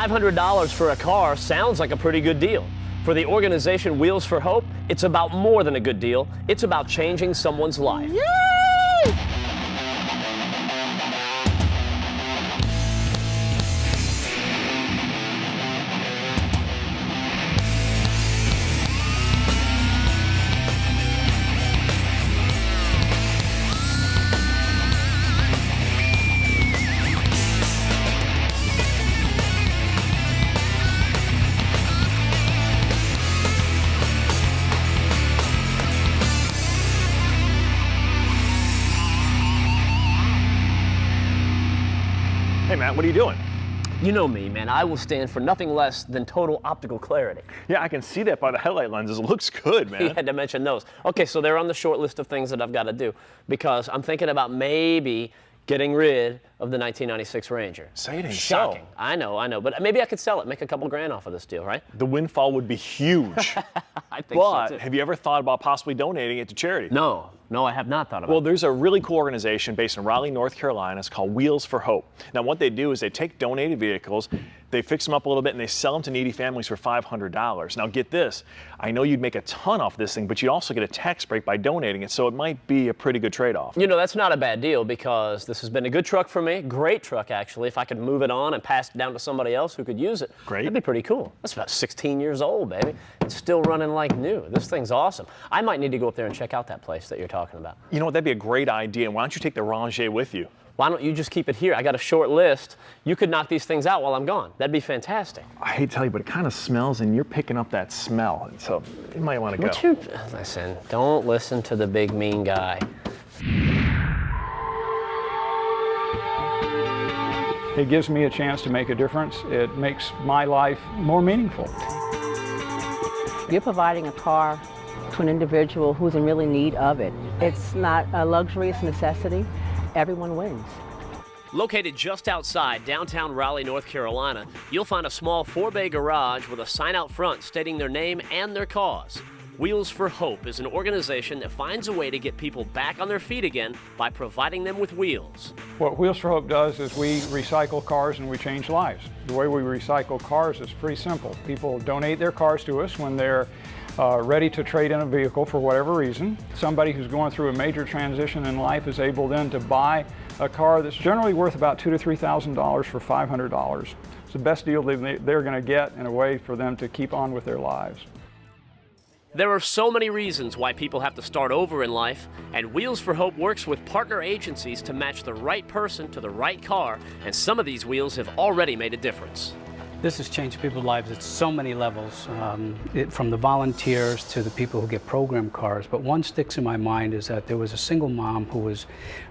$500 for a car sounds like a pretty good deal. For the organization Wheels for Hope, it's about more than a good deal. It's about changing someone's life. Yay! Hey Matt, what are you doing? You know me, man. I will stand for nothing less than total optical clarity. Yeah, I can see that by the headlight lenses. It looks good, man. You had to mention those. Okay, so they're on the short list of things that I've got to do because I'm thinking about maybe getting rid of the 1996 Ranger. Say it ain't Shocking. so. I know, but maybe I could sell it, make a couple grand off of this deal, right? The windfall would be huge. I think so But too. have you ever thought about possibly donating it to charity? No, I have not thought about Well, it. there's a really cool organization based in Raleigh, North Carolina. It's called Wheels for Hope. Now, what they do is they take donated vehicles, they fix them up a little bit, and they sell them to needy families for $500. Now, get this. I know you'd make a ton off this thing, but you'd also get a tax break by donating it, so it might be a pretty good trade-off. You know, that's not a bad deal because this has been a good truck for me. Great truck, actually. If I could move it on and pass it down to somebody else who could use it, Great. that'd be pretty cool. That's about 16 years old, baby. It's still running like new. This thing's awesome. I might need to go up there and check out that place that you're talking about. You know what? That'd be a great idea. Why don't you take the Ranger with you? Why don't you just keep it here? I got a short list. You could knock these things out while I'm gone. That'd be fantastic. I hate to tell you, but it kind of smells, and you're picking up that smell, so you might want to go. Listen, don't listen to the big mean guy. It gives me a chance to make a difference. It makes my life more meaningful. You're providing a car to an individual who's in really need of it. It's not a luxury, it's a necessity. Everyone wins. Located just outside downtown Raleigh, North Carolina, you'll find a small 4-bay garage with a sign out front stating their name and their cause. Wheels for Hope is an organization that finds a way to get people back on their feet again by providing them with wheels. What Wheels for Hope does is we recycle cars and we change lives. The way we recycle cars is pretty simple. People donate their cars to us when they're ready to trade in a vehicle for whatever reason. Somebody who's going through a major transition in life is able then to buy a car that's generally worth about $2,000 to $3,000 for $500. It's the best deal they're going to get in a way for them to keep on with their lives. There are so many reasons why people have to start over in life, and Wheels for Hope works with partner agencies to match the right person to the right car, and some of these wheels have already made a difference. This has changed people's lives at so many levels, from the volunteers to the people who get program cars. But one sticks in my mind is that there was a single mom who was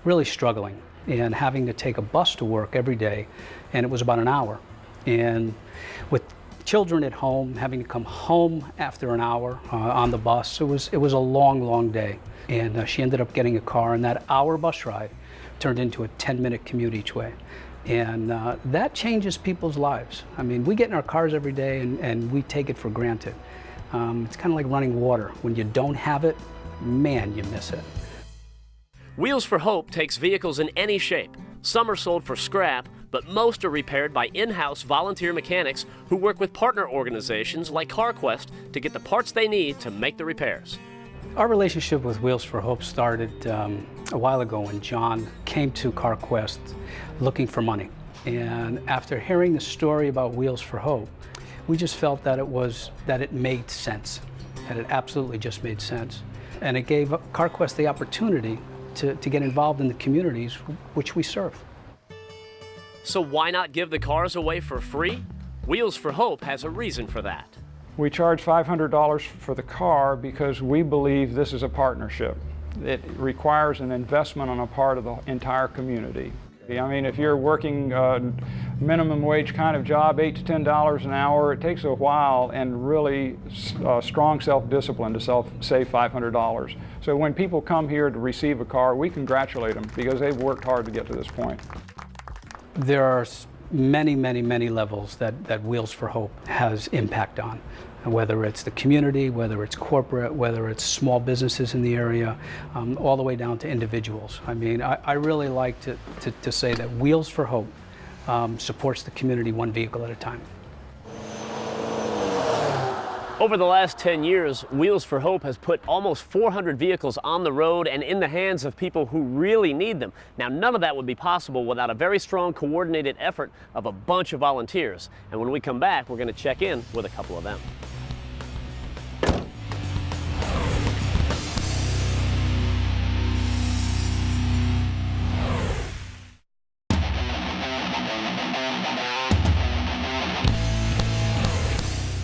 really struggling and having to take a bus to work every day, and it was about an hour. And with children at home, having to come home after an hour on the bus, it was a long, long day. And she ended up getting a car, and that hour bus ride turned into a 10-minute commute each way. And that changes people's lives. I mean, we get in our cars every day and we take it for granted. It's kind of like running water. When you don't have it, man, you miss it. Wheels for Hope takes vehicles in any shape. Some are sold for scrap, but most are repaired by in-house volunteer mechanics who work with partner organizations like CarQuest to get the parts they need to make the repairs. Our relationship with Wheels for Hope started a while ago when John came to CarQuest looking for money. And after hearing the story about Wheels for Hope, we just felt that it made sense, that it absolutely just made sense. And it gave CarQuest the opportunity to get involved in the communities which we serve. So why not give the cars away for free? Wheels for Hope has a reason for that. We charge $500 for the car because we believe this is a partnership. It requires an investment on a part of the entire community. I mean, if you're working minimum wage kind of job, $8 to $10 an hour, it takes a while and really strong self-discipline to save $500. So when people come here to receive a car, we congratulate them because they've worked hard to get to this point. There are many, many, many levels that Wheels for Hope has impact on. Whether it's the community, whether it's corporate, whether it's small businesses in the area, all the way down to individuals. I mean, I really like to say that Wheels for Hope supports the community one vehicle at a time. Over the last 10 years, Wheels for Hope has put almost 400 vehicles on the road and in the hands of people who really need them. Now, none of that would be possible without a very strong coordinated effort of a bunch of volunteers. And when we come back, we're going to check in with a couple of them.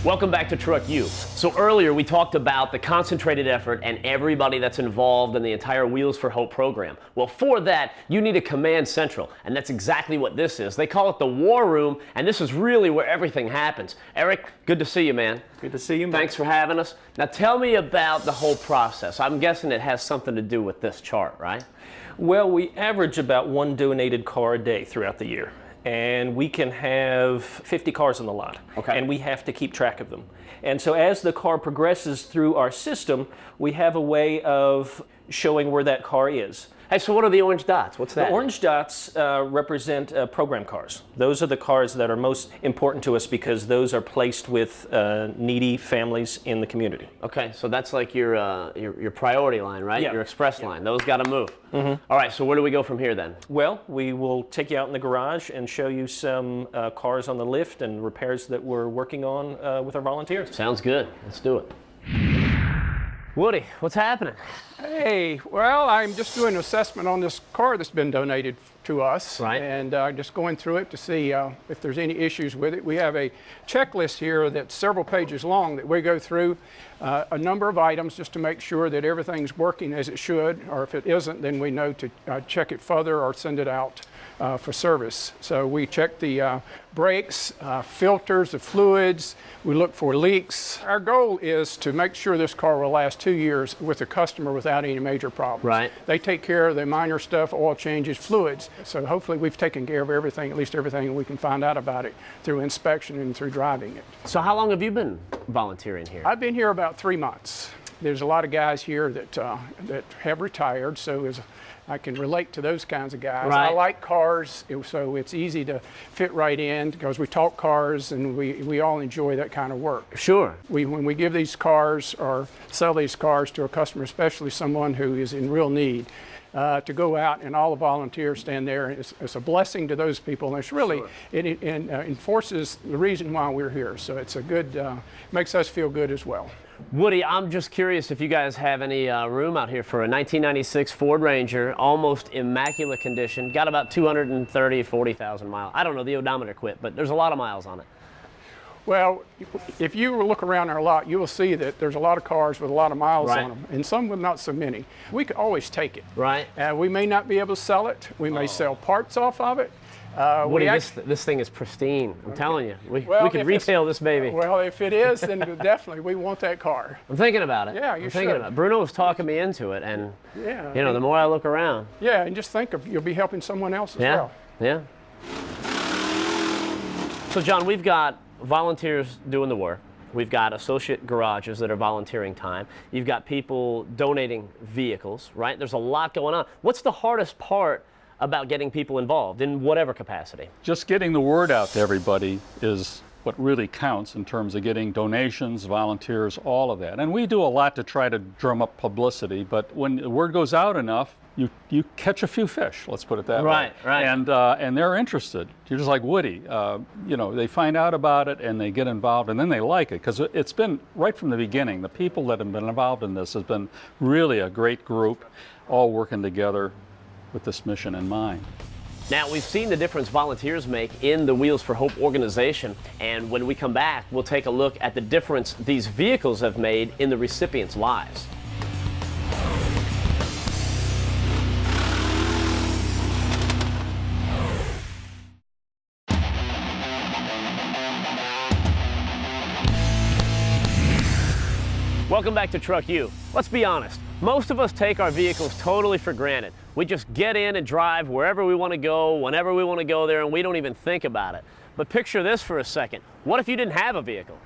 Welcome back to TruckU. So earlier we talked about the concentrated effort and everybody that's involved in the entire Wheels for Hope program. Well, for that, you need a command central, and that's exactly what this is. They call it the war room, and this is really where everything happens. Eric, good to see you, man. Good to see you, man. Thanks for having us. Now tell me about the whole process. I'm guessing it has something to do with this chart, right? Well, we average about 1 donated car a day throughout the year. And we can have 50 cars on the lot. Okay. And we have to keep track of them. And so as the car progresses through our system, we have a way of showing where that car is. Hey, so what are the orange dots? What's that? The orange dots represent program cars. Those are the cars that are most important to us because those are placed with needy families in the community. Okay, so that's like your priority line, right? Yeah. Your express line. Those got to move. Mm-hmm. All right, so where do we go from here then? Well, we will take you out in the garage and show you some cars on the lift and repairs that we're working on with our volunteers. Sounds good. Let's do it. Woody, what's happening? Hey, well, I'm just doing an assessment on this car that's been donated to us. Right. And just going through it to see if there's any issues with it. We have a checklist here that's several pages long that we go through a number of items just to make sure that everything's working as it should, or if it isn't, then we know to check it further or send it out for service. So we check the brakes, filters, the fluids, we look for leaks. Our goal is to make sure this car will last 2 years with the customer without any major problems. Right. They take care of the minor stuff, oil changes, fluids. So hopefully we've taken care of everything, at least everything we can find out about it through inspection and through driving it. So how long have you been volunteering here? I've been here about 3 months. There's a lot of guys here that have retired, so I can relate to those kinds of guys. Right. I like cars, so it's easy to fit right in because we talk cars and we all enjoy that kind of work. Sure. When we give these cars or sell these cars to a customer, especially someone who is in real need, to go out and all the volunteers stand there, it's a blessing to those people, and it's really, sure. It enforces the reason why we're here. So it's a good, makes us feel good as well. Woody, I'm just curious if you guys have any room out here for a 1996 Ford Ranger, almost immaculate condition, got about 40,000 miles. I don't know, the odometer quit, but there's a lot of miles on it. Well, if you look around our lot, you will see that there's a lot of cars with a lot of miles on them, and some with not so many. We could always take it. Right. We may not be able to sell it. We may sell parts off of it. Woody, this thing is pristine. I'm telling you. We could retail this baby. Well, if it is, then definitely we want that car. I'm thinking about it. Yeah, you I'm thinking about it. Bruno was talking me into it, and yeah, you know, the more I look around. Yeah, and just think of you'll be helping someone else as well. Yeah. So, John, we've got volunteers doing the work. We've got associate garages that are volunteering time. You've got people donating vehicles, right? There's a lot going on. What's the hardest part about getting people involved in whatever capacity? Just getting the word out to everybody is what really counts in terms of getting donations, volunteers, all of that. And we do a lot to try to drum up publicity, but when the word goes out enough, you catch a few fish, let's put it that way. Right. And they're interested. You're just like Woody. You know, they find out about it and they get involved and then they like it, because it's been right from the beginning. The people that have been involved in this has been really a great group, all working together with this mission in mind. Now, we've seen the difference volunteers make in the Wheels for Hope organization, and when we come back, we'll take a look at the difference these vehicles have made in the recipients' lives. Welcome back to TruckU. Let's be honest, most of us take our vehicles totally for granted. We just get in and drive wherever we want to go, whenever we want to go there, and we don't even think about it. But picture this for a second. What if you didn't have a vehicle?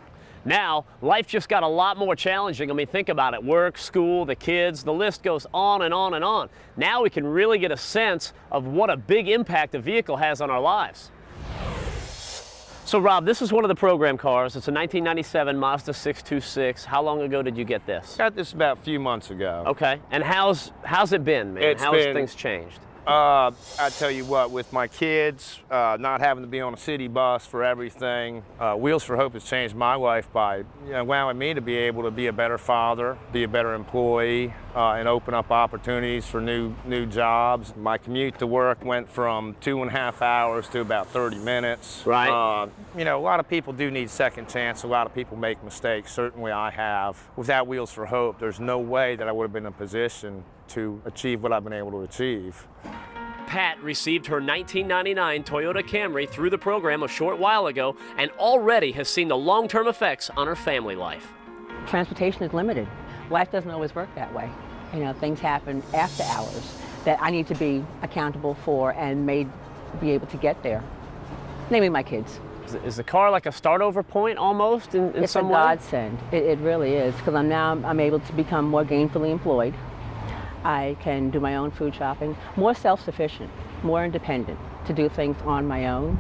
Now, life just got a lot more challenging. I mean, think about it. Work, school, the kids, the list goes on and on and on. Now we can really get a sense of what a big impact a vehicle has on our lives. So Rob, this is one of the program cars. It's a 1997 Mazda 626. How long ago did you get this? Got this about a few months ago. Okay, and how's it been, man? How's things changed? I tell you what, with my kids, not having to be on a city bus for everything, Wheels for Hope has changed my life by allowing me to be able to be a better father, be a better employee, and open up opportunities for new jobs. My commute to work went from 2.5 hours to about 30 minutes. Right. You know, a lot of people do need second chance. A lot of people make mistakes. Certainly I have. Without Wheels for Hope, there's no way that I would have been in a position to achieve what I've been able to achieve. Pat received her 1999 Toyota Camry through the program a short while ago and already has seen the long-term effects on her family life. Transportation is limited. Life doesn't always work that way. You know, things happen after hours that I need to be accountable for and be able to get there. Namely my kids. Is the car like a start-over point almost in some way? It's a godsend. It really is, because I'm able to become more gainfully employed. I can do my own food shopping, more self-sufficient, more independent, to do things on my own,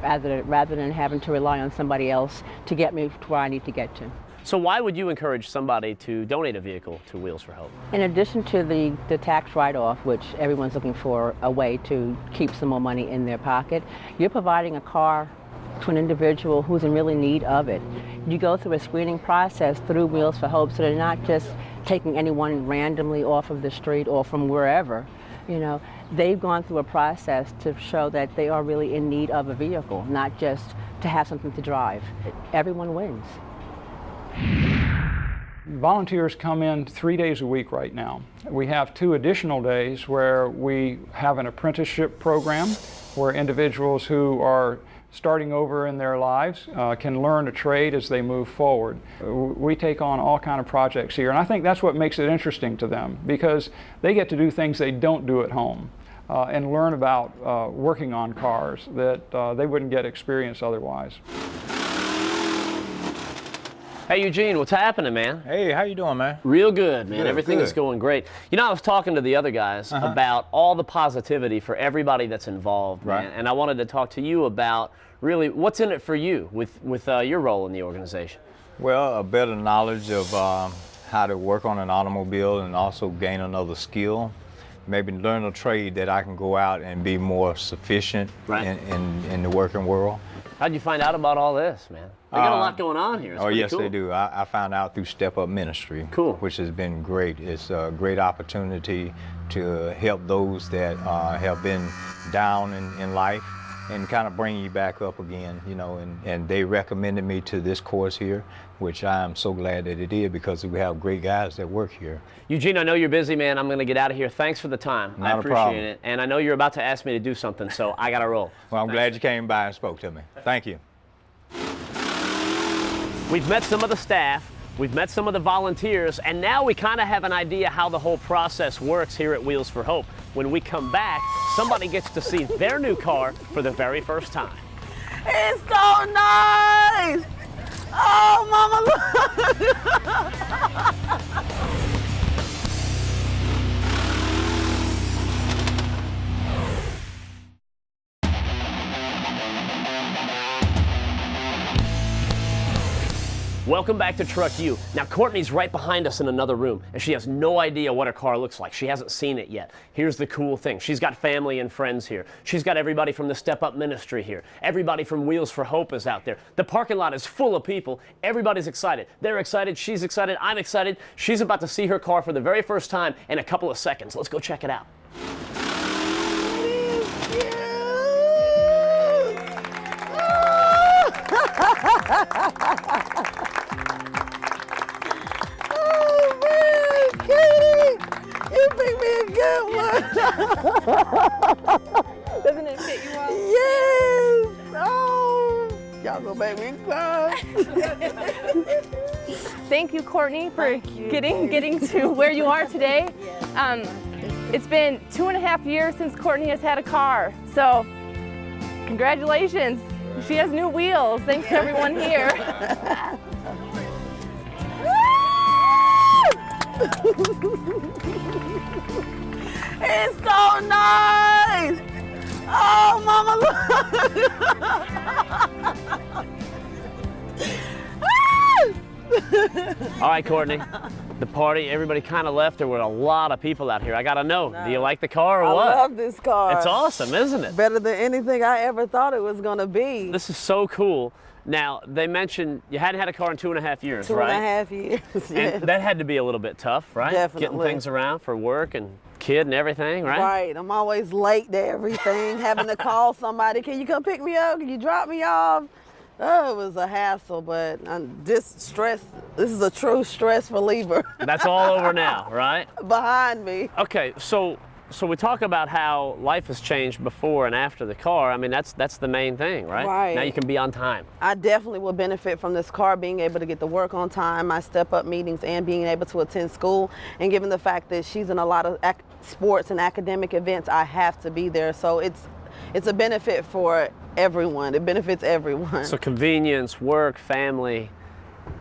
rather than having to rely on somebody else to get me to where I need to get to. So why would you encourage somebody to donate a vehicle to Wheels for Hope? In addition to the tax write-off, which everyone's looking for a way to keep some more money in their pocket, you're providing a car to an individual who's in really need of it. You go through a screening process through Wheels for Hope, so they're not just taking anyone randomly off of the street or from wherever. You know, they've gone through a process to show that they are really in need of a vehicle, not just to have something to drive. Everyone wins. Volunteers come in 3 days a week right now. We have 2 additional days where we have an apprenticeship program where individuals who are starting over in their lives can learn a trade as they move forward. We take on all kinds of projects here, and I think that's what makes it interesting to them, because they get to do things they don't do at home and learn about working on cars that they wouldn't get experience otherwise. Hey Eugene, what's happening, man? Hey, how you doing, man? Real good, man. Good, Everything is going great. You know, I was talking to the other guys about all the positivity for everybody that's involved, man. Right. And I wanted to talk to you about really what's in it for you with your role in the organization. Well, a better knowledge of how to work on an automobile and also gain another skill. Maybe learn a trade that I can go out and be more sufficient in the working world. How'd you find out about all this, man? They got a lot going on here. It's pretty yes, cool. they do. I found out through Step Up Ministry, Cool. which has been great. It's a great opportunity to help those that have been down in life and kind of bring you back up again, you know, and they recommended me to this course here, which I am so glad that it did, because we have great guys that work here. Eugene, I know you're busy, man. I'm going to get out of here. Thanks for the time. Not I a problem. appreciate it. And I know you're about to ask me to do something, so I got to roll. Well, I'm glad you came by and spoke to me. Thank you. We've met some of the staff, we've met some of the volunteers, and now we kind of have an idea how the whole process works here at Wheels for Hope. When we come back, somebody gets to see their new car for the very first time. It's so nice! Oh, Mama, look! Welcome back to TruckU. Now, Courtney's right behind us in another room, and she has no idea what her car looks like. She hasn't seen it yet. Here's the cool thing. She's got family and friends here. She's got everybody from the Step Up Ministry here. Everybody from Wheels for Hope is out there. The parking lot is full of people. Everybody's excited. They're excited. She's excited. I'm excited. She's about to see her car for the very first time in a couple of seconds. Let's go check it out. You picked me a good one. Doesn't it fit you well? Yes. Oh, y'all gonna make me cry. Thank you, Courtney, for getting to where you are today. It's been 2.5 years since Courtney has had a car, so congratulations. She has new wheels, thanks to everyone here. It's so nice! Oh, Mama, look. All right, Courtney. The party, everybody kind of left. There were a lot of people out here. I got to know, do you like the car or what? I love this car. It's awesome, isn't it? Better than anything I ever thought it was going to be. This is so cool. Now, they mentioned you hadn't had a car in 2.5 years, right? 2.5 years, yes. And that had to be a little bit tough, right? Definitely. Getting things around for work and kid and everything, right? Right. I'm always late to everything, having to call somebody. Can you come pick me up? Can you drop me off? Oh, it was a hassle, but this is a true stress reliever. That's all over now, right? Behind me. Okay, so we talk about how life has changed before and after the car. I mean, that's the main thing, right? Right. Now you can be on time. I definitely will benefit from this car, being able to get to work on time, my step-up meetings, and being able to attend school. And given the fact that she's in a lot of sports and academic events, I have to be there. So it's a benefit for everyone. It benefits everyone. So convenience, work, family,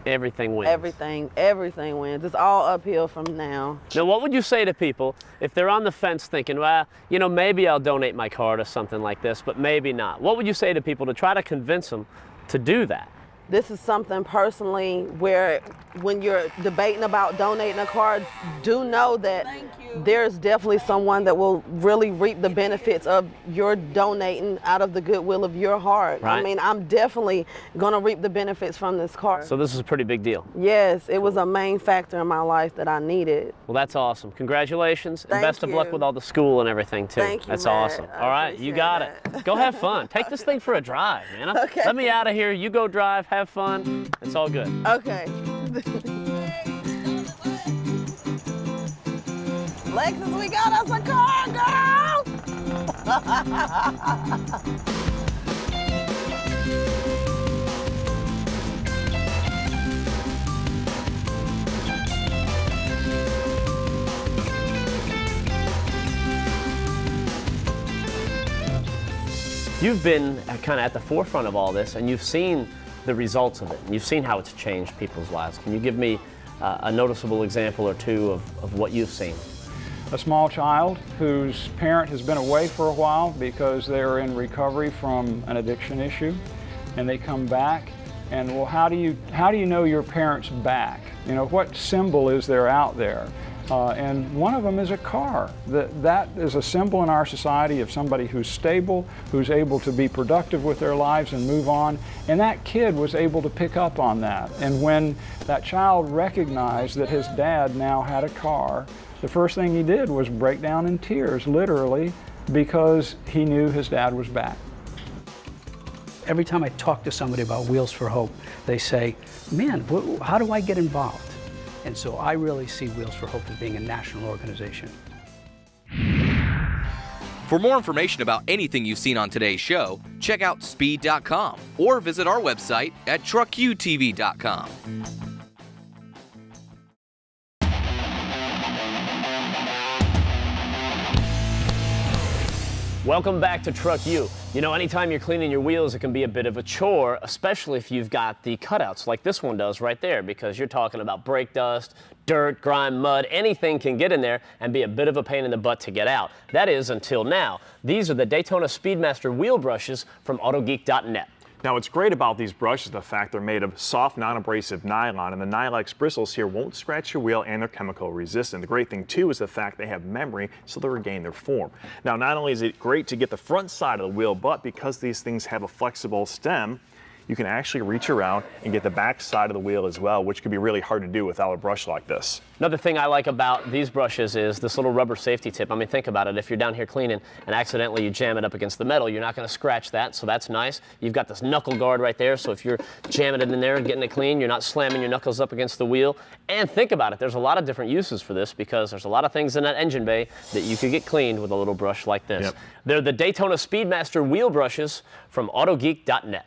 everything wins. Everything wins. It's all uphill from now. Now, what would you say to people if they're on the fence thinking, well, you know, maybe I'll donate my car to something like this, but maybe not? What would you say to people to try to convince them to do that? This is something personally where when you're debating about donating a car, do know that there's definitely someone that will really reap the benefits of your donating out of the goodwill of your heart. Right. I mean, I'm definitely going to reap the benefits from this car. So this is a pretty big deal. Yes, it was a main factor in my life that I needed. Well, that's awesome. Congratulations, and Thank best of luck you. with all the school and everything, too. Thank you, That's Matt. awesome. I All right, you got it. Go have fun. Take this thing for a drive, man. Okay. Let me out of here. You go drive, have fun. It's all good. Okay. Lexus, we got us a car, girl! You've been kind of at the forefront of all this, and you've seen the results of it, and you've seen how it's changed people's lives. Can you give me a noticeable example or two of what you've seen? A small child whose parent has been away for a while because they're in recovery from an addiction issue, and they come back, and well, how do you know your parent's back? You know, what symbol is there out there? And one of them is a car. That is a symbol in our society of somebody who's stable, who's able to be productive with their lives and move on. And that kid was able to pick up on that. And when that child recognized that his dad now had a car, the first thing he did was break down in tears, literally, because he knew his dad was back. Every time I talk to somebody about Wheels for Hope, they say, man, how do I get involved? And so I really see Wheels for Hope as being a national organization. For more information about anything you've seen on today's show, check out speed.com or visit our website at truckutv.com. Welcome back to TruckU. You know, anytime you're cleaning your wheels, it can be a bit of a chore, especially if you've got the cutouts like this one does right there, because you're talking about brake dust, dirt, grime, mud, anything can get in there and be a bit of a pain in the butt to get out. That is until now. These are the Daytona Speedmaster wheel brushes from AutoGeek.net. Now, what's great about these brushes is the fact they're made of soft, non-abrasive nylon, and the Nylex bristles here won't scratch your wheel, and they're chemical resistant. The great thing, too, is the fact they have memory, so they'll regain their form. Now, not only is it great to get the front side of the wheel, but because these things have a flexible stem, you can actually reach around and get the back side of the wheel as well, which could be really hard to do without a brush like this. Another thing I like about these brushes is this little rubber safety tip. I mean, think about it. If you're down here cleaning and accidentally you jam it up against the metal, you're not going to scratch that, so that's nice. You've got this knuckle guard right there, so if you're jamming it in there and getting it clean, you're not slamming your knuckles up against the wheel. And think about it. There's a lot of different uses for this because there's a lot of things in that engine bay that you could get cleaned with a little brush like this. Yep. They're the Daytona Speedmaster wheel brushes from AutoGeek.net.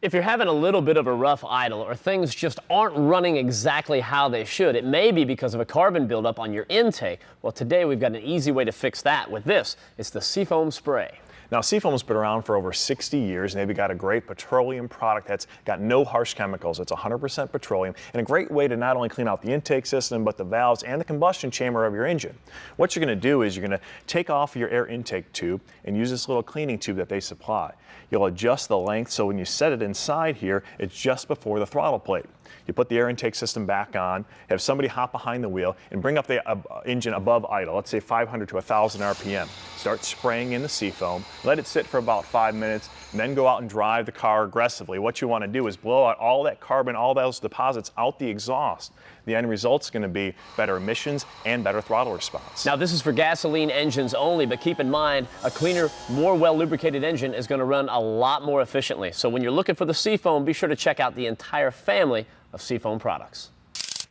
If you're having a little bit of a rough idle or things just aren't running exactly how they should, it may be because of a carbon buildup on your intake. Well, today we've got an easy way to fix that with this. It's the Seafoam Spray. Now, Seafoam's been around for over 60 years, and they've got a great petroleum product that's got no harsh chemicals. It's 100% petroleum, and a great way to not only clean out the intake system, but the valves and the combustion chamber of your engine. What you're going to do is you're going to take off your air intake tube and use this little cleaning tube that they supply. You'll adjust the length, so when you set it inside here, it's just before the throttle plate. You put the air intake system back on, have somebody hop behind the wheel, and bring up the engine above idle, let's say 500 to 1,000 RPM. Start spraying in the Seafoam, let it sit for about 5 minutes, and then go out and drive the car aggressively. What you want to do is blow out all that carbon, all those deposits out the exhaust. The end result's going to be better emissions and better throttle response. Now, this is for gasoline engines only, but keep in mind, a cleaner, more well-lubricated engine is going to run a lot more efficiently. So when you're looking for the Seafoam, be sure to check out the entire family of Seafoam products.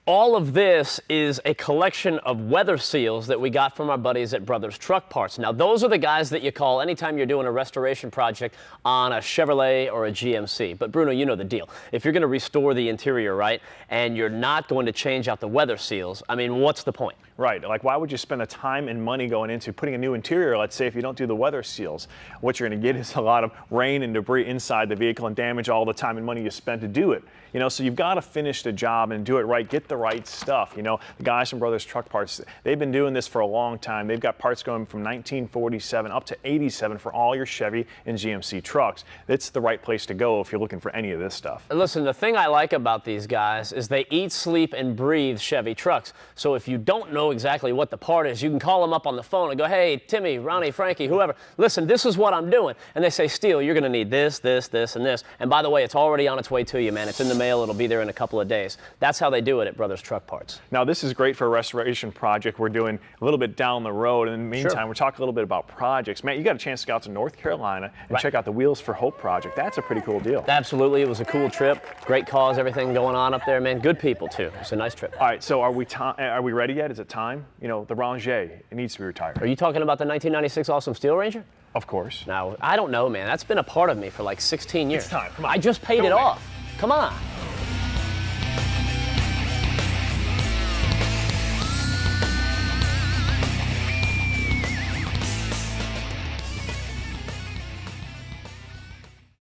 All of this is a collection of weather seals that we got from our buddies at Brothers Truck Parts. Now, those are the guys that you call anytime you're doing a restoration project on a Chevrolet or a GMC. But Bruno, you know the deal. If you're going to restore the interior, right, and you're not going to change out the weather seals, I mean, what's the point? Right, like why would you spend the time and money going into putting a new interior, let's say, if you don't do the weather seals? What you're going to get is a lot of rain and debris inside the vehicle and damage all the time and money you spent to do it. You know, so you've got to finish the job and do it right, get the right stuff. You know, the guys from Brothers Truck Parts, they've been doing this for a long time. They've got parts going from 1947 up to 87 for all your Chevy and GMC trucks. It's the right place to go if you're looking for any of this stuff. Listen, the thing I like about these guys is they eat, sleep, and breathe Chevy trucks. So if you don't know exactly what the part is, you can call them up on the phone and go, hey, Timmy, Ronnie, Frankie, whoever, listen, this is what I'm doing. And they say, Steele, you're going to need this, this, this, and this. And by the way, it's already on its way to you, man. It's in the mail. It'll be there in a couple of days. That's how they do it at Brothers Truck Parts. Now, this is great for a restoration project we're doing a little bit down the road. In the meantime, we're talking a little bit about projects. Man, you got a chance to go out to North Carolina and check out the Wheels for Hope project. That's a pretty cool deal. Absolutely. It was a cool trip. Great cause, everything going on up there, man. Good people, too. It's a nice trip. All right, so are we ready yet? Is it time? You know, the Ranger, it needs to be retired. Are you talking about the 1996 Awesome Steel Ranger? Of course. Now, I don't know, man. That's been a part of me for like 16 years. It's time. Come on. I just paid it off. Come on.